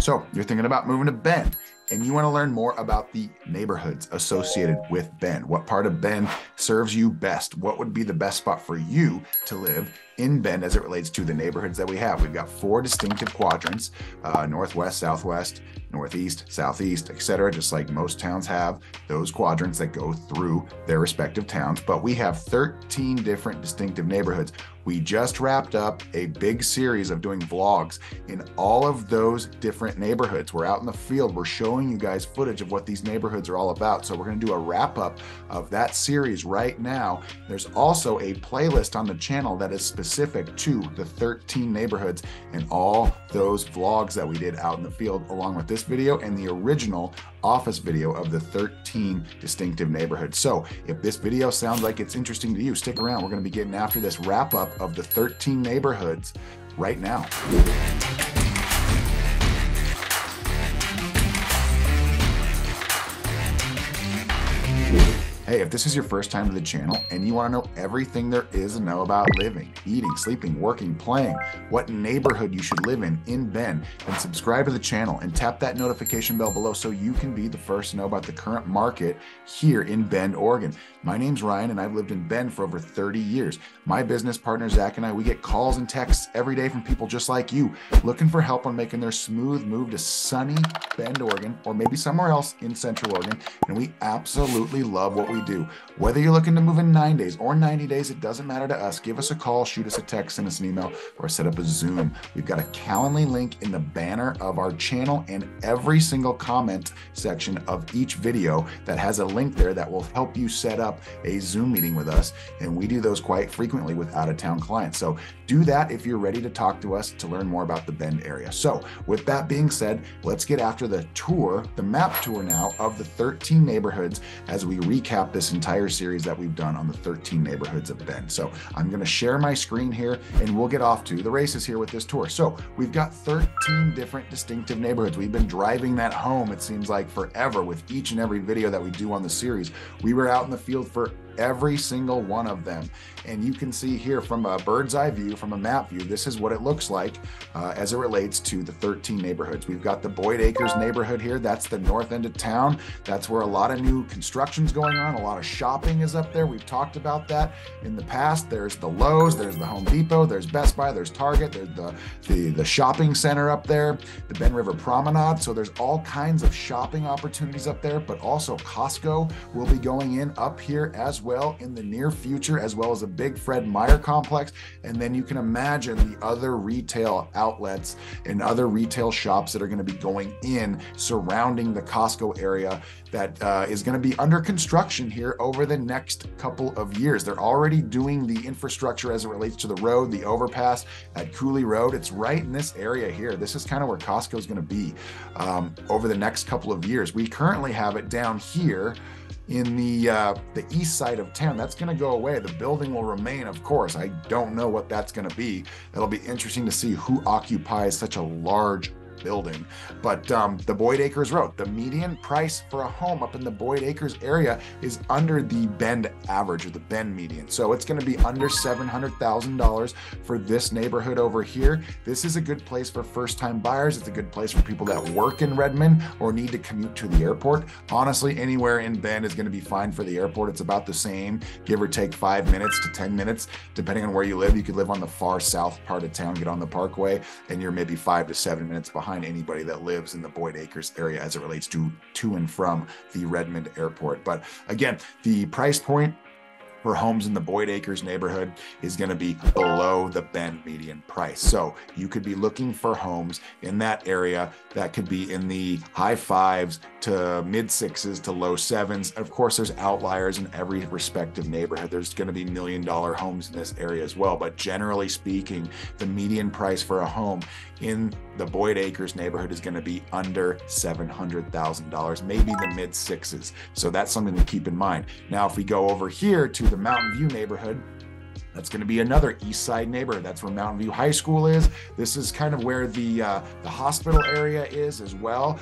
So you're thinking about moving to Bend and you want to learn more about the neighborhoods associated with Bend. What part of Bend serves you best? What would be the best spot for you to live in Bend as it relates to the neighborhoods that we have? We've got 4 distinctive quadrants, northwest, southwest, northeast, southeast, etc. Just like most towns have those quadrants that go through their respective towns. But we have 13 different distinctive neighborhoods. We just wrapped up a big series of doing vlogs in all of those different neighborhoods. We're out in the field. We're showing you guys footage of what these neighborhoods are all about. So we're going to do a wrap up of that series right now. There's also a playlist on the channel that is specific to the 13 neighborhoods and all those vlogs that we did out in the field, along with this video and the original office video of the 13 distinctive neighborhoods. So if this video sounds like it's interesting to you, stick around. We're going to be getting after this wrap up of the 13 neighborhoods right now. Hey, if this is your first time to the channel and you want to know everything there is to know about living, eating, sleeping, working, playing, what neighborhood you should live in Bend, then subscribe to the channel and tap that notification bell below so you can be the first to know about the current market here in Bend, Oregon. My name's Ryan and I've lived in Bend for over 30 years. My business partner, Zach, and I, we get calls and texts every day from people just like you looking for help on making their smooth move to sunny Bend, Oregon, or maybe somewhere else in Central Oregon. And we absolutely love what we do. Whether you're looking to move in 9 days or 90 days, it doesn't matter to us. Give us a call, shoot us a text, send us an email, or set up a Zoom. We've got a Calendly link in the banner of our channel and every single comment section of each video that has a link there that will help you set up a Zoom meeting with us. And we do those quite frequently with out-of-town clients. So do that if you're ready to talk to us to learn more about the Bend area. So with that being said, let's get after the tour, the map tour now of the 13 neighborhoods as we recap this entire series that we've done on the 13 neighborhoods of Bend. So I'm going to share my screen here and we'll get off to the races here with this tour. So we've got 13 different distinctive neighborhoods. We've been driving that home, it seems like forever, with each and every video that we do on the series. We were out in the field for every single one of them. And you can see here from a bird's eye view, from a map view, this is what it looks like as it relates to the 13 neighborhoods. We've got the Boyd Acres neighborhood here. That's the north end of town. That's where a lot of new construction's going on. A lot of shopping is up there. We've talked about that in the past. There's the Lowe's, there's the Home Depot, there's Best Buy, there's Target, there's the shopping center up there, the Bend River Promenade. So there's all kinds of shopping opportunities up there, but also Costco will be going in up here as well in the near future, as well as a big Fred Meyer complex. And then you can imagine the other retail outlets and other retail shops that are going to be going in surrounding the Costco area that is going to be under construction here over the next couple of years. They're already doing the infrastructure as it relates to the road, the overpass at Cooley Road. It's right in this area here. This is kind of where Costco is going to be over the next couple of years. We currently have it down here in the east side of town. That's going to go away. The building will remain, of course. I don't know what that's going to be. It'll be interesting to see who occupies such a large building. But the Boyd Acres Road, the median price for a home up in the Boyd Acres area is under the Bend average, or the Bend median. So it's going to be under $700,000 for this neighborhood over here. This is a good place for first-time buyers. It's a good place for people that work in Redmond or need to commute to the airport. Honestly, anywhere in Bend is going to be fine for the airport. It's about the same, give or take 5 minutes to 10 minutes, depending on where you live. You could live on the far south part of town, get on the Parkway, and you're maybe 5 to 7 minutes behind anybody that lives in the Boyd Acres area as it relates to and from the Redmond airport. But again, the price point for homes in the Boyd Acres neighborhood is going to be below the Bend median price. So you could be looking for homes in that area that could be in the high 5s to mid 6s to low 7s. Of course, there's outliers in every respective neighborhood. There's going to be $1 million homes in this area as well. But generally speaking, the median price for a home in the Boyd Acres neighborhood is going to be under $700,000, maybe the mid 6s. So that's something to keep in mind. Now, if we go over here to the Mountainview neighborhood, that's going to be another east side neighborhood. That's where Mountainview High School is. This is kind of where the hospital area is as well.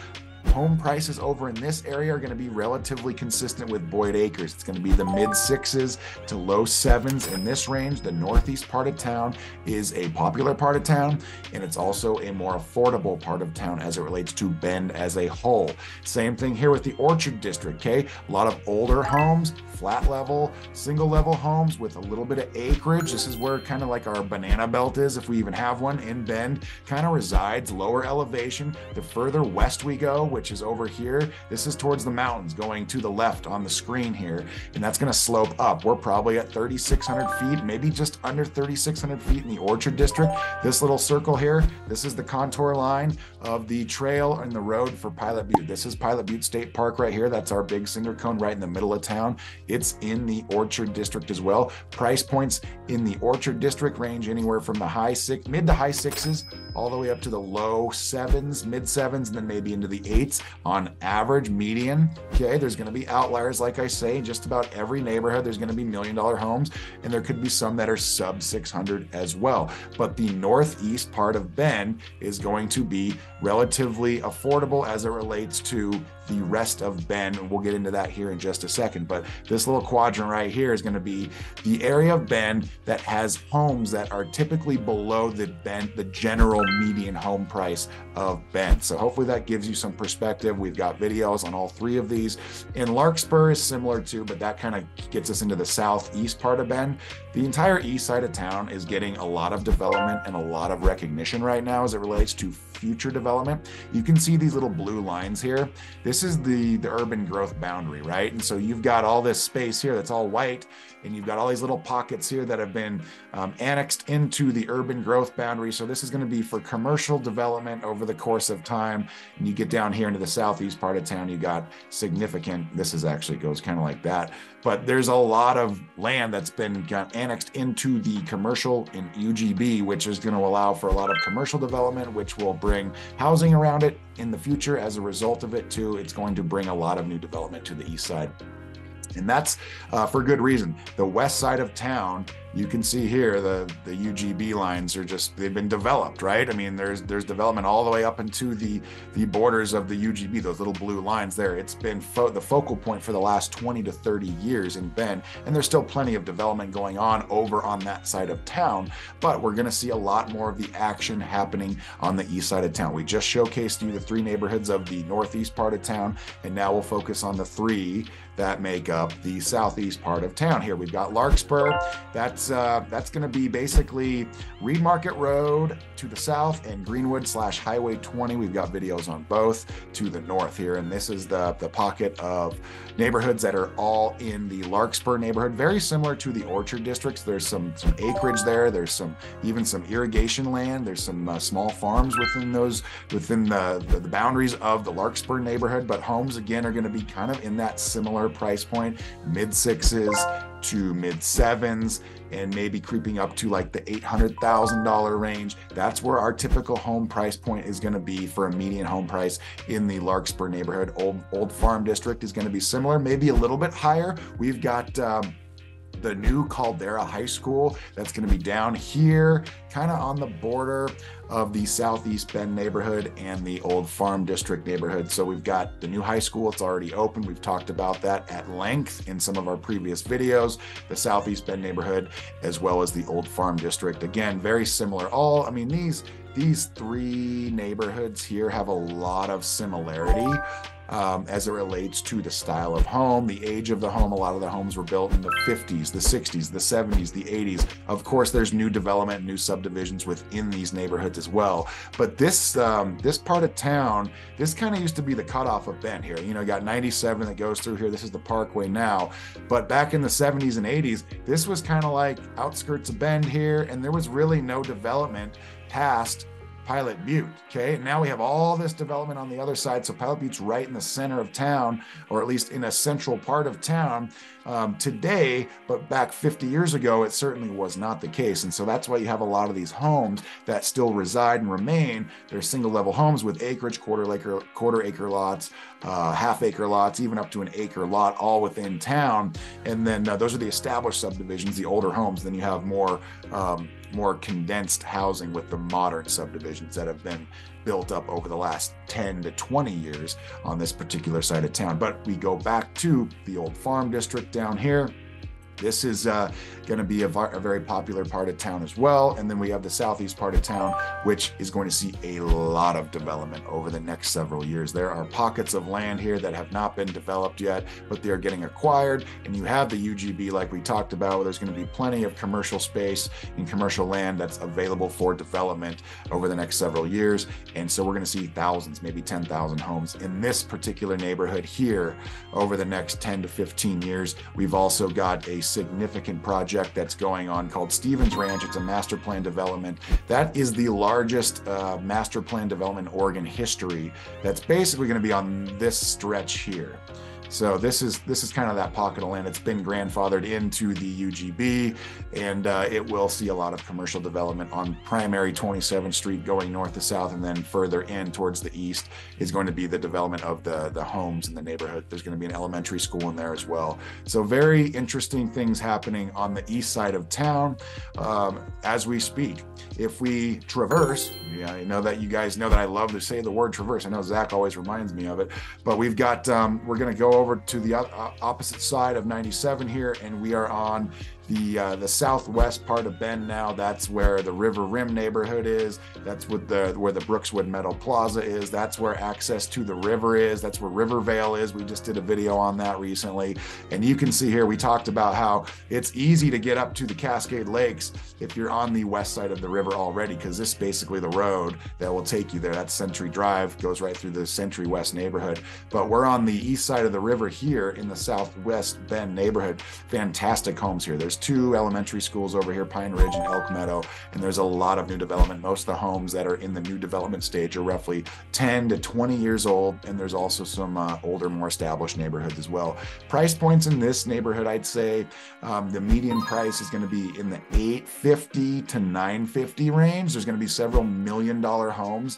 Home prices over in this area are going to be relatively consistent with Boyd Acres. It's going to be the mid 6s to low 7s in this range. The northeast part of town is a popular part of town, and it's also a more affordable part of town as it relates to Bend as a whole. Same thing here with the Orchard District, okay? A lot of older homes, flat level, single level homes with a little bit of acreage. This is where kind of like our banana belt is, if we even have one in Bend, kind of resides, lower elevation. The further west we go, which is over here, this is towards the mountains going to the left on the screen here, and that's going to slope up. We're probably at 3,600 feet, maybe just under 3,600 feet in the Orchard District. This little circle here, this is the contour line of the trail and the road for Pilot Butte. This is Pilot Butte State Park right here. That's our big cinder cone right in the middle of town. It's in the Orchard District as well. Price points in the Orchard District range anywhere from the mid to high 6s all the way up to the low 7s, mid 7s, and then maybe into the 8s on average, median. Okay, there's going to be outliers, like I say, in just about every neighborhood. There's going to be $1 million homes, and there could be some that are sub 600 as well. But the northeast part of Bend is going to be relatively affordable as it relates to the rest of Bend, and we'll get into that here in just a second. But this little quadrant right here is going to be the area of Bend that has homes that are typically below the general median home price of Bend. So hopefully that gives you some perspective. We've got videos on all three of these. And Larkspur is similar too, but that kind of gets us into the southeast part of Bend. The entire east side of town is getting a lot of development and a lot of recognition right now as it relates to future development. You can see these little blue lines here. This is the urban growth boundary, right? And so you've got all this space here that's all white, and you've got all these little pockets here that have been annexed into the urban growth boundary. So this is going to be for commercial development over the course of time. And you get down here into the southeast part of town, you got significant, this is actually goes kind of like that, but there's a lot of land that's been annexed into the commercial in UGB, which is going to allow for a lot of commercial development, which will bring housing around it in the future. As a result of it too, it's going to bring a lot of new development to the east side. And that's for good reason. The west side of town, you can see here, the UGB lines are just, they've been developed, right? I mean, there's development all the way up into the borders of the UGB, those little blue lines there. It's been the focal point for the last 20 to 30 years in Bend, and there's still plenty of development going on over on that side of town, but we're gonna see a lot more of the action happening on the east side of town. We just showcased you the 3 neighborhoods of the northeast part of town, and now we'll focus on the 3 that make up the southeast part of town. Here we've got Larkspur. That's going to be basically Reed Market Road to the south and Greenwood / Highway 20. We've got videos on both to the north here, and this is the pocket of neighborhoods that are all in the Larkspur neighborhood, very similar to the Orchard districts. There's some acreage there. There's even some irrigation land. There's some small farms within the boundaries of the Larkspur neighborhood, but homes again are going to be kind of in that similar price point, mid 6s to mid 7s, and maybe creeping up to like the $800,000 range. That's where our typical home price point is going to be for a median home price in the Larkspur neighborhood. Old Farm District is going to be similar, maybe a little bit higher. We've got the new Caldera High School that's going to be down here, kind of on the border of the Southeast Bend neighborhood and the Old Farm District neighborhood. So we've got the new high school. It's already open. We've talked about that at length in some of our previous videos. The Southeast Bend neighborhood, as well as the Old Farm District. Again, very similar. These 3 neighborhoods here have a lot of similarity as it relates to the style of home, the age of the home. A lot of the homes were built in the 50s, the 60s, the 70s, the 80s. Of course, there's new development, new subdivisions within these neighborhoods as well. But this part of town, this kind of used to be the cutoff of Bend here. You know, you got 97 that goes through here. This is the Parkway now. But back in the 70s and 80s, this was kind of like outskirts of Bend here, and there was really no development past Pilot Butte. Okay, and now we have all this development on the other side. So Pilot Butte's right in the center of town, or at least in a central part of town today, but back 50 years ago, it certainly was not the case. And so that's why you have a lot of these homes that still reside and remain. They're single level homes with acreage, quarter acre lots, half acre lots, even up to an acre lot, all within town. And then those are the established subdivisions, the older homes. Then you have more more condensed housing with the modern subdivisions that have been built up over the last 10 to 20 years on this particular side of town. But we go back to the old farm district down here. This is going to be a very popular part of town as well. And then we have the southeast part of town, which is going to see a lot of development over the next several years. There are pockets of land here that have not been developed yet, but they are getting acquired. And you have the UGB, like we talked about, where there's going to be plenty of commercial space and commercial land that's available for development over the next several years. And so we're going to see thousands, maybe 10,000 homes in this particular neighborhood here over the next 10 to 15 years. We've also got a significant project that's going on called Stevens Ranch. It's a master plan development. That is the largest master plan development in Oregon history. That's basically going to be on this stretch here. So this is kind of that pocket of land. It's been grandfathered into the UGB, and it will see a lot of commercial development on primary 27th Street going north to south, and then further in towards the east is going to be the development of the homes in the neighborhood. There's going to be an elementary school in there as well. So very interesting things happening on the east side of town as we speak. If we traverse, yeah, I know that you guys know that I love to say the word traverse. I know Zach always reminds me of it, but we've got, we're going to go over to the opposite side of 97 here, and we are on the southwest part of Bend now. That's where the River Rim neighborhood is. That's where the Brookswood Meadow Plaza is. That's where access to the river is. That's where Rivervale is. We just did a video on that recently. And you can see here, we talked about how it's easy to get up to the Cascade Lakes if you're on the west side of the river already, because this is basically the road that will take you there. That's Century Drive, goes right through the Century West neighborhood. But we're on the east side of the river here in the southwest Bend neighborhood. Fantastic homes here. There's two elementary schools over here, Pine Ridge and Elk Meadow, and there's a lot of new development. Most of the homes that are in the new development stage are roughly 10 to 20 years old, and there's also some older, more established neighborhoods as well. Price points in this neighborhood, I'd say the median price is going to be in the $850 to $950 range. There's going to be several $1 million homes,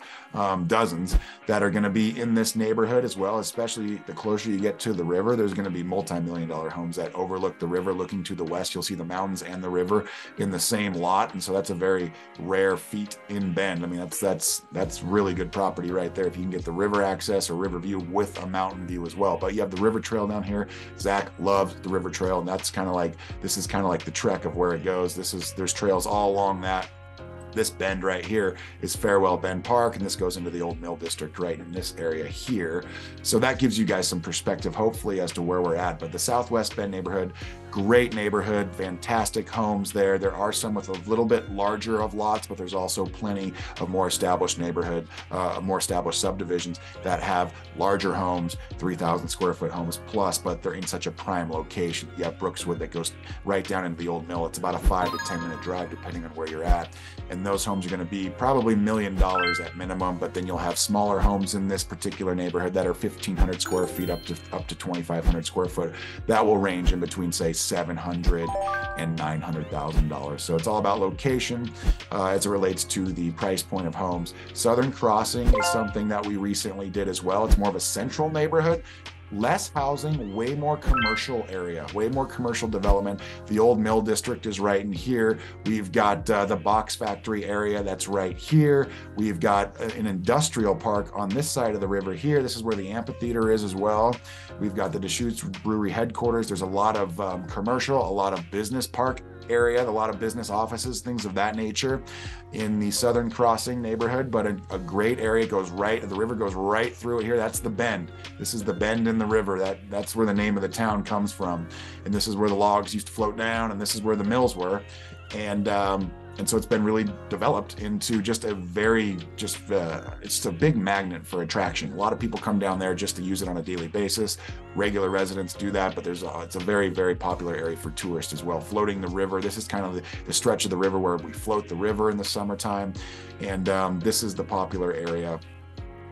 dozens, that are going to be in this neighborhood as well, especially the closer you get to the river. There's going to be multi-million-dollar homes that overlook the river looking to the west. You'll see the mountains and the river in the same lot, and so that's a very rare feat in Bend. I mean, that's really good property right there if you can get the river access or river view with a mountain view as well. But you have the river trail down here. Zach loves the river trail, and that's kind of like, this is kind of like the trek of where it goes. There's trails all along that. This bend right here is Farewell Bend Park, and this goes into the Old Mill District right in this area here. So that gives you guys some perspective, hopefully, as to where we're at. But the Southwest Bend neighborhood, great neighborhood, fantastic homes there. There are some with a little bit larger of lots, but there's also plenty of more established neighborhood, more established subdivisions that have larger homes, 3,000 square foot homes plus, but they're in such a prime location. You have Brookswood that goes right down into the Old Mill. It's about a 5 to 10 minute drive depending on where you're at. And those homes are going to be probably $1 million at minimum, but then you'll have smaller homes in this particular neighborhood that are 1,500 square feet up to 2,500 square foot. That will range in between, say, $700,000 and $900,000. So it's all about location as it relates to the price point of homes. Southern Crossing is something that we recently did as well. It's more of a central neighborhood. Less housing, way more commercial area, way more commercial development. The Old Mill District is right in here. We've got the box factory area that's right here. We've got an industrial park on this side of the river here. This is where the amphitheater is as well. We've got the Deschutes Brewery headquarters. There's a lot of commercial, a lot of business park area, a lot of business offices, things of that nature in the Southern Crossing neighborhood, but a great area. Goes right, the river goes right through it here. That's the bend. This is the bend in the river. That's where the name of the town comes from. And this is where the logs used to float down, and this is where the mills were. And so it's been really developed into just a very, it's a big magnet for attraction. A lot of people come down there just to use it on a daily basis. Regular residents do that, but it's a very, very popular area for tourists as well. Floating the river. This is kind of the stretch of the river where we float the river in the summertime. And this is the popular area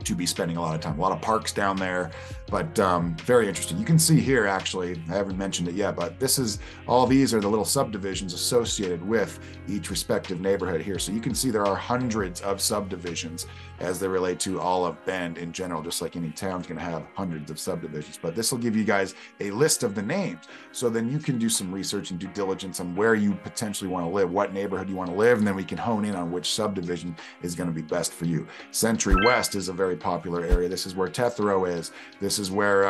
to be spending a lot of time. A lot of parks down there, but very interesting. You can see here, actually, I haven't mentioned it yet, but all these are the little subdivisions associated with each respective neighborhood here. So you can see there are hundreds of subdivisions as they relate to all of Bend in general, just like any town's gonna have hundreds of subdivisions. But this will give you guys a list of the names. So then you can do some research and due diligence on where you potentially wanna live, what neighborhood you wanna live, and then we can hone in on which subdivision is gonna be best for you. Century West is a very popular area. This is where Tethero is. This is where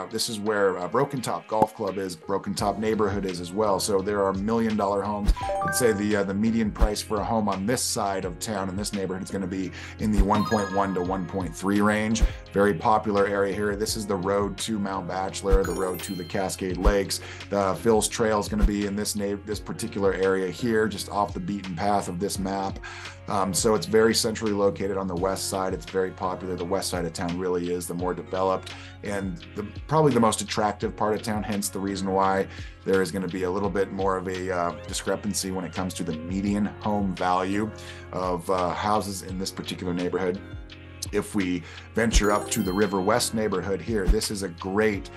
this is where Broken Top Golf Club is. Broken Top neighborhood is as well. So there are $1 million homes. I'd say the median price for a home on this side of town in this neighborhood is going to be in the 1.1 to 1.3 range. Very popular area here. This is the road to Mount Bachelor, the road to the Cascade Lakes. The Phil's Trail is going to be in this particular area here, just off the beaten path of this map. So it's very centrally located on the west side. It's very popular. The west side of town really is the more developed and probably the most attractive part of town, hence the reason why there is going to be a little bit more of a discrepancy when it comes to the median home value of houses in this particular neighborhood. If we venture up to the River West neighborhood here, this is a great,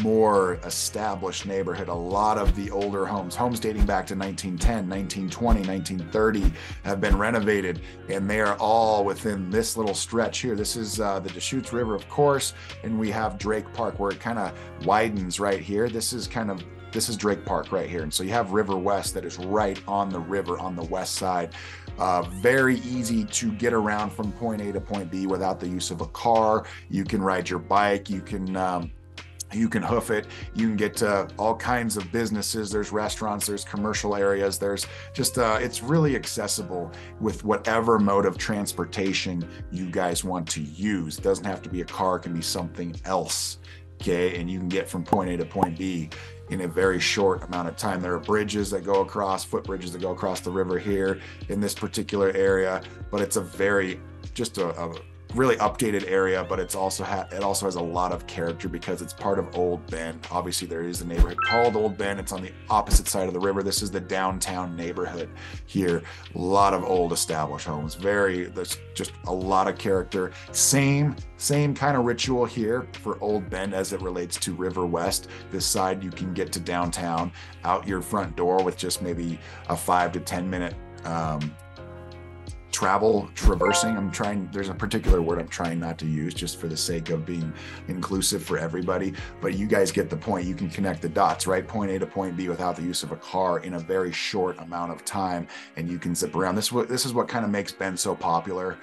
more established neighborhood. A lot of the older homes dating back to 1910, 1920, 1930 have been renovated, and they are all within this little stretch here. This is the Deschutes River, of course, and we have Drake Park where it kind of widens right here. This is Drake Park right here. And so you have River West that is right on the river on the west side. Very easy to get around from point A to point B without the use of a car. You can ride your bike, you can hoof it, you can get to all kinds of businesses. There's restaurants, there's commercial areas, there's just, it's really accessible with whatever mode of transportation you guys want to use. It doesn't have to be a car, it can be something else, okay? And you can get from point A to point B in a very short amount of time. There are bridges that go across, footbridges that go across the river here in this particular area, but it's a very, just a really updated area, but it also has a lot of character because it's part of Old Bend. Obviously, there is a neighborhood called Old Bend. It's on the opposite side of the river. This is the downtown neighborhood here. A lot of old established homes. There's just a lot of character. Same kind of ritual here for Old Bend as it relates to River West. This side, you can get to downtown out your front door with just maybe a 5 to 10 minute traversing. There's a particular word I'm trying not to use just for the sake of being inclusive for everybody, but you guys get the point. You can connect the dots, right? Point A to point B without the use of a car in a very short amount of time, and you can zip around. This is what kind of makes Bend so popular.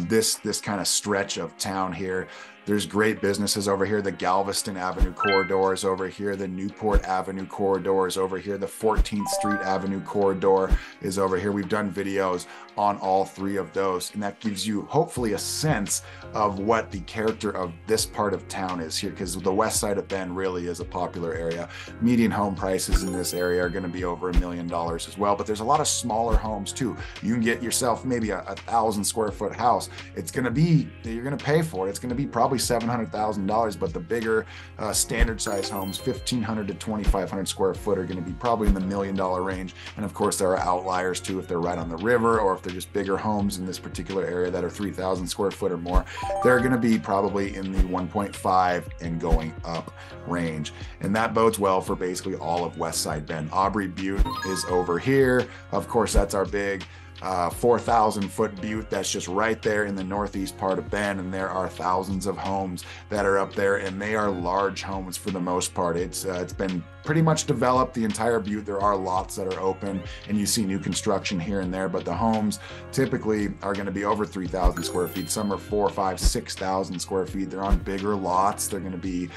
This kind of stretch of town here. There's great businesses over here. The Galveston Avenue corridor is over here. The Newport Avenue corridor is over here. The 14th Street Avenue corridor is over here. We've done videos on all three of those, and that gives you hopefully a sense of what the character of this part of town is here, because the west side of Bend really is a popular area. Median home prices in this area are going to be over $1 million as well, but there's a lot of smaller homes too. You can get yourself maybe a 1,000 square foot house. You're going to pay for it. It's going to be probably $700,000, but the bigger standard size homes, 1,500 to 2,500 square foot, are going to be probably in the $1 million range. And of course, there are outliers too if they're right on the river, or if they're just bigger homes in this particular area that are 3,000 square foot or more. They're going to be probably in the 1.5 and going up range. And that bodes well for basically all of West Side Bend. Awbrey Butte is over here. Of course, that's our big 4,000 foot Butte that's just right there in the northeast part of Bend, and there are thousands of homes that are up there, and they are large homes for the most part. It's been pretty much developed, the entire Butte. There are lots that are open, and you see new construction here and there, but the homes typically are going to be over 3,000 square feet. Some are 4, 5, 6,000 square feet. They're on bigger lots. They're going to be,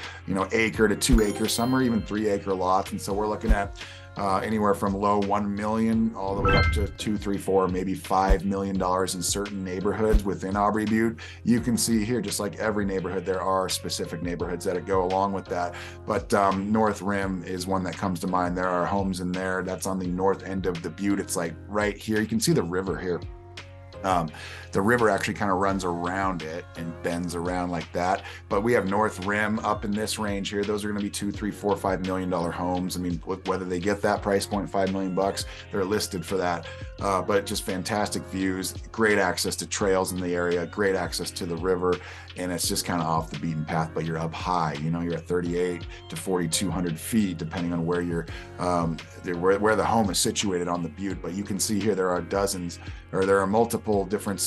acre to 2 acres. Some are even 3 acre lots, and so we're looking at anywhere from low 1 million all the way up to 2, 3, 4, maybe $5 million in certain neighborhoods within Awbrey Butte. You can see here, just like every neighborhood, there are specific neighborhoods that go along with that. But North Rim is one that comes to mind. There are homes in there. That's on the north end of the Butte. It's like right here. You can see the river here. The river actually kind of runs around it and bends around like that. But we have North Rim up in this range here. Those are going to be $2, $3, $4, $5 million homes. I mean, whether they get that price point, $5 million, they're listed for that. But just fantastic views, great access to trails in the area, great access to the river, and it's just kind of off the beaten path. But you're up high. You know, you're at 38 to 4,200 feet, depending on where you're, where the home is situated on the Butte. But you can see here there are there are multiple different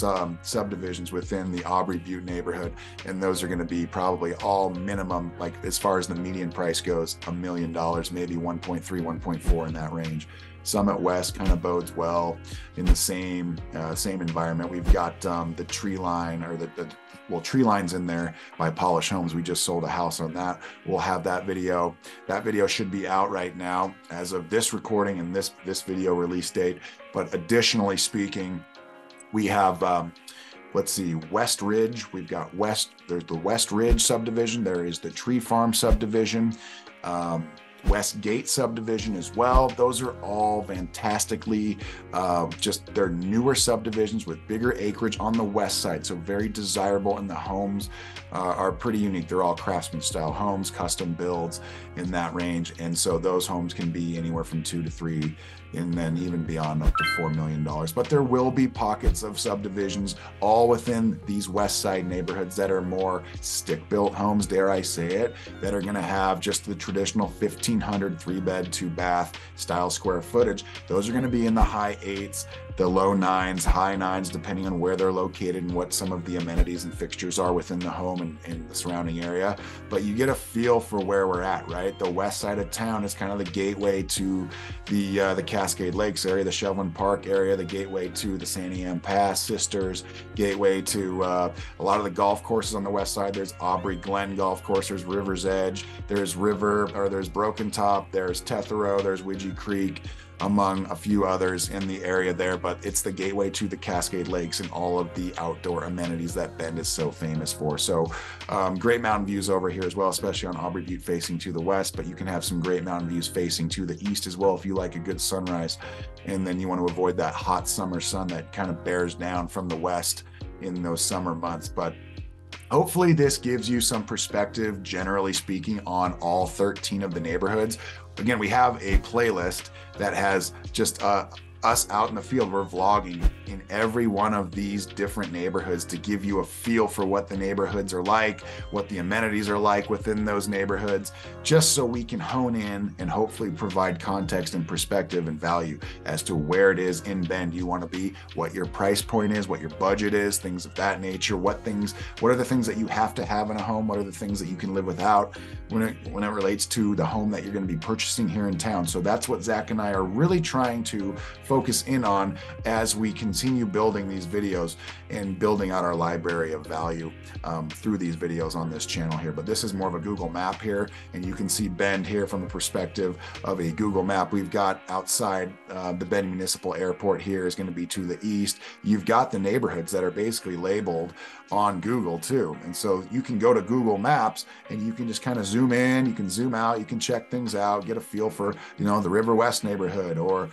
subdivisions within the Awbrey Butte neighborhood, and those are going to be probably all minimum, like as far as the median price goes, $1 million, maybe 1.3, 1.4 in that range. Summit West kind of bodes well in the same environment. We've got the tree line, or tree lines in there by Polish Homes. We just sold a house on that. We'll have that video. That video should be out right now as of this recording and this video release date. But additionally speaking, we have let's see, West Ridge. We've got there's the West Ridge subdivision. There is the Tree Farm subdivision. West Gate subdivision as well. Those are all fantastically, they're newer subdivisions with bigger acreage on the west side, so very desirable, and the homes are pretty unique. They're all craftsman style homes, custom builds in that range, and so those homes can be anywhere from 2 to 3, and then even beyond up to $4 million. But there will be pockets of subdivisions all within these west side neighborhoods that are more stick-built homes, dare I say it, that are going to have just the traditional 1,500 3-bed, 2-bath style square footage. Those are going to be in the high 8s, the low 9s, high 9s, depending on where they're located and what some of the amenities and fixtures are within the home and the surrounding area. But you get a feel for where we're at, right? The west side of town is kind of the gateway to the Cascade Lakes area, the Shevlin Park area, the gateway to the Santiam Pass, Sisters, gateway to a lot of the golf courses on the west side. There's Awbrey Glen Golf Course, there's River's Edge, there's Broken Top, there's Tethero, there's Widgie Creek, among a few others in the area there. But it's the gateway to the Cascade Lakes and all of the outdoor amenities that Bend is so famous for. So great mountain views over here as well, especially on Awbrey Butte facing to the west, but you can have some great mountain views facing to the east as well if you like a good sunrise, and then you want to avoid that hot summer sun that kind of bears down from the west in those summer months. But hopefully this gives you some perspective, generally speaking, on all 13 of the neighborhoods. Again, we have a playlist that has just us out in the field. We're vlogging in every one of these different neighborhoods to give you a feel for what the neighborhoods are like, what the amenities are like within those neighborhoods, just so we can hone in and hopefully provide context and perspective and value as to where it is in Bend you want to be, what your price point is, what your budget is, things of that nature. What are the things that you have to have in a home? What are the things that you can live without when it relates to the home that you're going to be purchasing here in town? So that's what Zach and I are really trying to focus in on as we continue building these videos and building out our library of value through these videos on this channel here. But this is more of a Google map here, and you can see Bend here from the perspective of a Google map. We've got outside the Bend Municipal Airport here is going to be to the east. You've got the neighborhoods that are basically labeled on Google too, and so you can go to Google Maps and you can just kind of zoom in, you can zoom out, you can check things out, get a feel for, you know, the River West neighborhood, or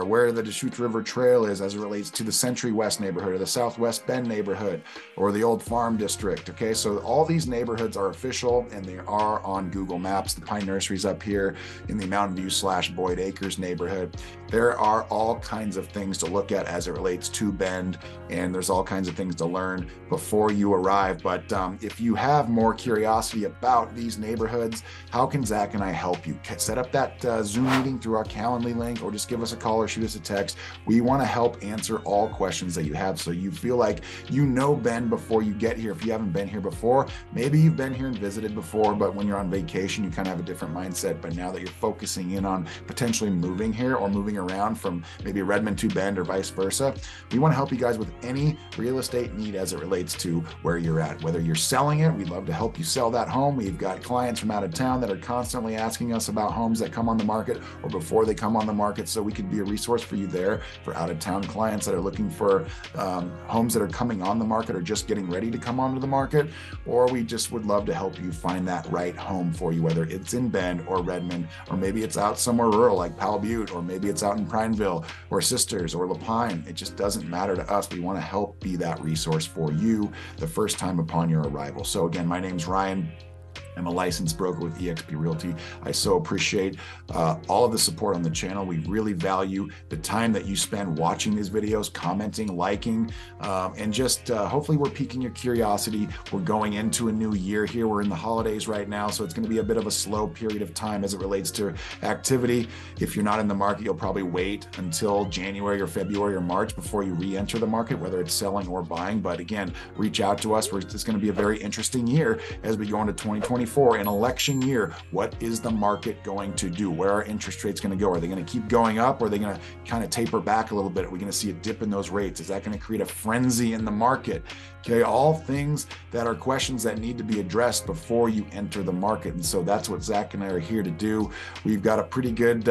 where the Deschutes River Trail is as it relates to the Century West neighborhood, or the Southwest Bend neighborhood, or the Old Farm District. Okay, so all these neighborhoods are official and they are on Google Maps. The Pine Nursery's up here in the Mountainview / Boyd Acres neighborhood. There are all kinds of things to look at as it relates to Bend, and there's all kinds of things to learn before you arrive. But if you have more curiosity about these neighborhoods, how can Zach and I help you? Set up that Zoom meeting through our Calendly link, or just give us a call or shoot us a text. We want to help answer all questions that you have, so you feel like you know Bend before you get here. If you haven't been here before, maybe you've been here and visited before, but when you're on vacation, you kind of have a different mindset. But now that you're focusing in on potentially moving here or moving around from maybe Redmond to Bend or vice versa, we want to help you guys with any real estate need as it relates to where you're at. Whether you're selling it, we'd love to help you sell that home. We've got clients from out of town that are constantly asking us about homes that come on the market or before they come on the market, so we could be a resource for you there. For out of town clients that are looking for homes that are coming on the market or just getting ready to come onto the market, or we just would love to help you find that right home for you, whether it's in Bend or Redmond, or maybe it's out somewhere rural like Powell Butte, or maybe it's out in Prineville or Sisters or LaPine. It just doesn't matter to us. We want to help be that resource for you the first time upon your arrival. So again, my name's Ryan. I'm a licensed broker with eXp Realty. I so appreciate all of the support on the channel. We really value the time that you spend watching these videos, commenting, liking, and just hopefully we're piquing your curiosity. We're going into a new year here. We're in the holidays right now, so it's going to be a bit of a slow period of time as it relates to activity. If you're not in the market, you'll probably wait until January or February or March before you re-enter the market, whether it's selling or buying. But again, reach out to us. It's going to be a very interesting year as we go into 2024. An election year. What is the market going to do? Where are interest rates going to go? Are they going to keep going up, or are they going to kind of taper back a little bit? Are we going to see a dip in those rates? Is that going to create a frenzy in the market? Okay, all things that are questions that need to be addressed before you enter the market. And so that's what Zach and I are here to do. We've got a pretty good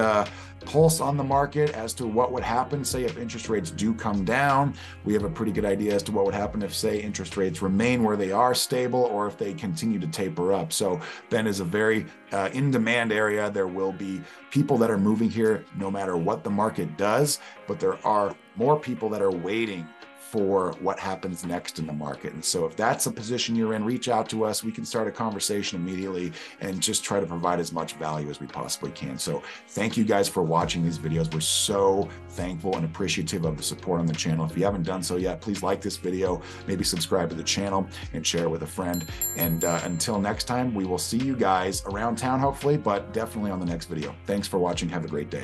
pulse on the market as to what would happen, say, if interest rates do come down. We have a pretty good idea as to what would happen if, say, interest rates remain where they are stable, or if they continue to taper up. So Bend is a very in-demand area. There will be people that are moving here no matter what the market does, but there are more people that are waiting for what happens next in the market. And so if that's a position you're in, reach out to us. We can start a conversation immediately and just try to provide as much value as we possibly can. So thank you guys for watching these videos. We're so thankful and appreciative of the support on the channel. If you haven't done so yet, please like this video, maybe subscribe to the channel and share it with a friend. And until next time, we will see you guys around town, hopefully, but definitely on the next video. Thanks for watching. Have a great day.